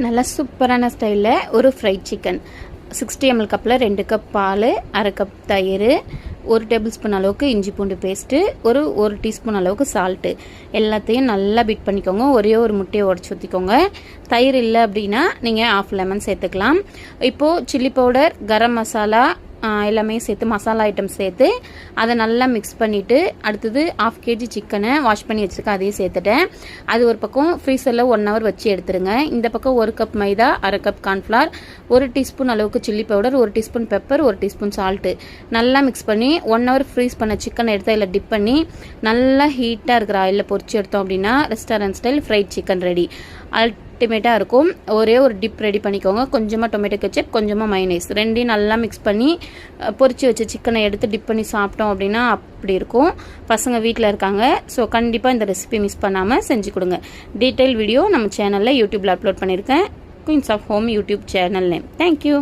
நல்லா சூப்பரான ஸ்டைலில் ஒரு ஃப்ரைட் சிக்கன் 60 ml கப்பில் 2 கப் பால், அரை கப் தயிர், 1 டேபிள் ஸ்பூன் அளவுக்கு இஞ்சி பூண்டு பேஸ்ட்டு, ஒரு டீஸ்பூன் அளவுக்கு சால்ட்டு எல்லாத்தையும் நல்லா பீட் பண்ணிக்கோங்க. ஒரே ஒரு முட்டையை உடச்சி ஊற்றிக்கோங்க. தயிர் இல்லை அப்படின்னா நீங்கள் ஆஃப் லெமன் சேர்த்துக்கலாம். இப்போது சில்லி பவுடர், கரம் மசாலா எல்லாமே சேர்த்து மசாலா ஐட்டம் சேர்த்து அதை நல்லா மிக்ஸ் பண்ணிவிட்டு அடுத்தது 1/2 kg சிக்கனை வாஷ் பண்ணி வச்சுருக்கேன், அதையும் சேர்த்துட்டேன். அது ஒரு பக்கம் ஃப்ரீசரில் 1 hour வச்சு எடுத்துருங்க. இந்த பக்கம் 1 கப் மைதா, அரை கப் கார்ன்ஃப்ளவர், 1 டீஸ்பூன் அளவுக்கு chilli powder, 1 teaspoon pepper, 1 teaspoon salt நல்லா மிக்ஸ் பண்ணி 1 hour ஃப்ரீஸ் பண்ண சிக்கனை எடுத்து அதில் டிப் பண்ணி நல்லா ஹீட்டாக இருக்கிற ஆயிலில் பொரிச்சு எடுத்தோம் அப்படின்னா restaurant style fried chicken ready. அல்டிமேட்டாக இருக்கும். ஒரே ஒரு டிப் ரெடி பண்ணிக்கோங்க. கொஞ்சமாக டொமேட்டோ கெச்சப், கொஞ்சமாக மைனஸ் ரெண்டையும் நல்லா மிக்ஸ் பண்ணி பொரிச்சு வச்ச சிக்கனை எடுத்து டிப் பண்ணி சாப்பிட்டோம் அப்படின்னா அப்படி இருக்கும். பசங்க வீட்டில் இருக்காங்க, ஸோ கண்டிப்பாக இந்த ரெசிபி மிஸ் பண்ணாமல் செஞ்சு கொடுங்க. டீட்டெயில் வீடியோ நம்ம சேனலில் யூடியூப்பில் அப்லோட் பண்ணியிருக்கேன். Queens of home YouTube channel name. Thank you.